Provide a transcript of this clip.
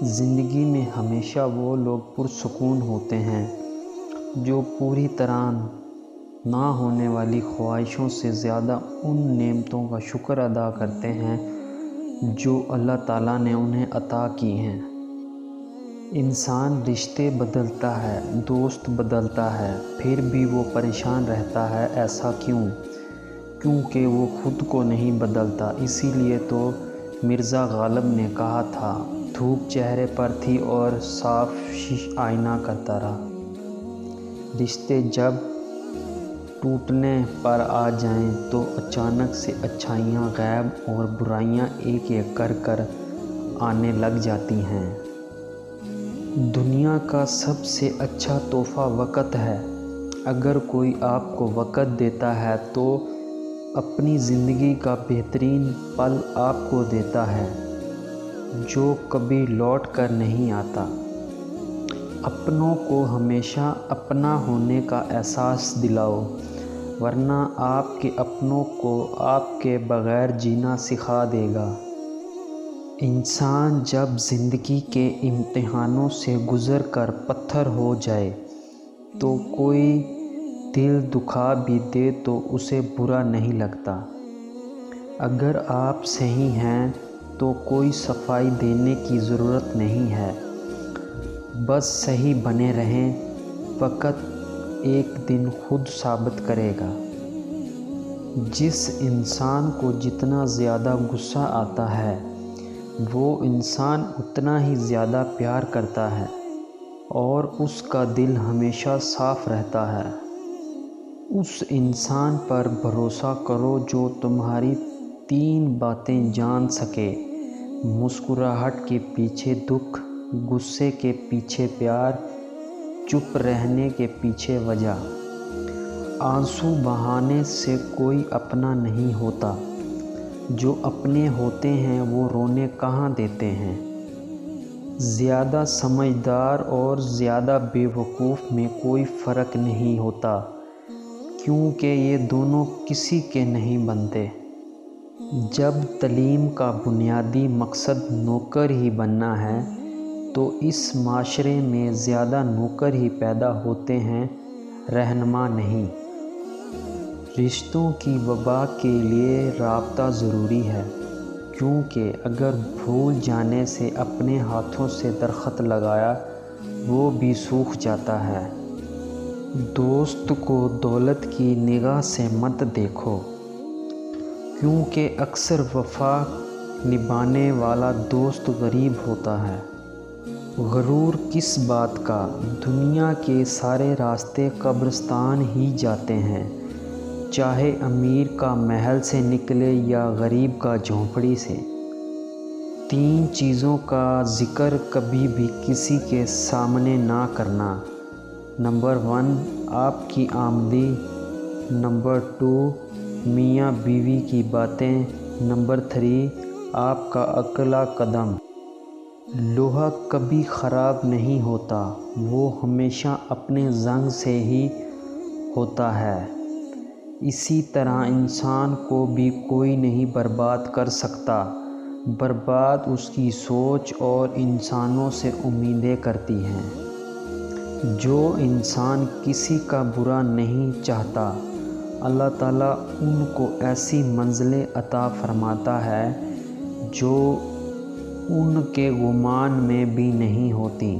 زندگی میں ہمیشہ وہ لوگ پرسکون ہوتے ہیں جو پوری طرح نہ ہونے والی خواہشوں سے زیادہ ان نعمتوں کا شکر ادا کرتے ہیں جو اللہ تعالیٰ نے انہیں عطا کی ہیں۔ انسان رشتے بدلتا ہے، دوست بدلتا ہے، پھر بھی وہ پریشان رہتا ہے۔ ایسا کیوں؟ کیونکہ وہ خود کو نہیں بدلتا۔ اسی لیے تو مرزا غالب نے کہا تھا، دھوپ چہرے پر تھی اور صاف آئینہ کرتا رہا۔ رشتے جب ٹوٹنے پر آ جائیں تو اچانک سے اچھائیاں غائب اور برائیاں ایک ایک کر آنے لگ جاتی ہیں۔ دنیا کا سب سے اچھا تحفہ وقت ہے۔ اگر کوئی آپ کو وقت دیتا ہے تو اپنی زندگی کا بہترین پل آپ کو دیتا ہے جو کبھی لوٹ کر نہیں آتا۔ اپنوں کو ہمیشہ اپنا ہونے کا احساس دلاؤ، ورنہ آپ کے اپنوں کو آپ کے بغیر جینا سکھا دے گا۔ انسان جب زندگی کے امتحانوں سے گزر کر پتھر ہو جائے تو کوئی دل دکھا بھی دے تو اسے برا نہیں لگتا۔ اگر آپ صحیح ہیں تو کوئی صفائی دینے کی ضرورت نہیں ہے، بس صحیح بنے رہیں، وقت ایک دن خود ثابت کرے گا۔ جس انسان کو جتنا زیادہ غصہ آتا ہے وہ انسان اتنا ہی زیادہ پیار کرتا ہے اور اس کا دل ہمیشہ صاف رہتا ہے۔ اس انسان پر بھروسہ کرو جو تمہاری 3 باتیں جان سکے: مسکراہٹ کے پیچھے دکھ، غصے کے پیچھے پیار، چپ رہنے کے پیچھے وجہ۔ آنسو بہانے سے کوئی اپنا نہیں ہوتا، جو اپنے ہوتے ہیں وہ رونے کہاں دیتے ہیں۔ زیادہ سمجھدار اور زیادہ بے وقوف میں کوئی فرق نہیں ہوتا، کیونکہ یہ دونوں کسی کے نہیں بنتے۔ جب تعلیم کا بنیادی مقصد نوکر ہی بننا ہے تو اس معاشرے میں زیادہ نوکر ہی پیدا ہوتے ہیں، رہنما نہیں۔ رشتوں کی وفا کے لیے رابطہ ضروری ہے، کیونکہ اگر بھول جانے سے اپنے ہاتھوں سے درخت لگایا وہ بھی سوکھ جاتا ہے۔ دوست کو دولت کی نگاہ سے مت دیکھو، کیونکہ اکثر وفا نبھانے والا دوست غریب ہوتا ہے۔ غرور کس بات کا؟ دنیا کے سارے راستے قبرستان ہی جاتے ہیں، چاہے امیر کا محل سے نکلے یا غریب کا جھونپڑی سے۔ 3 چیزوں کا ذکر کبھی بھی کسی کے سامنے نہ کرنا: نمبر 1 آپ کی آمدنی، نمبر 2 میاں بیوی کی باتیں، نمبر 3 آپ کا اگلا قدم۔ لوہا کبھی خراب نہیں ہوتا، وہ ہمیشہ اپنے زنگ سے ہی ہوتا ہے۔ اسی طرح انسان کو بھی کوئی نہیں برباد کر سکتا، برباد اس کی سوچ اور انسانوں سے امیدیں کرتی ہیں۔ جو انسان کسی کا برا نہیں چاہتا، اللہ تعالیٰ ان کو ایسی منزلیں عطا فرماتا ہے جو ان کے گمان میں بھی نہیں ہوتی۔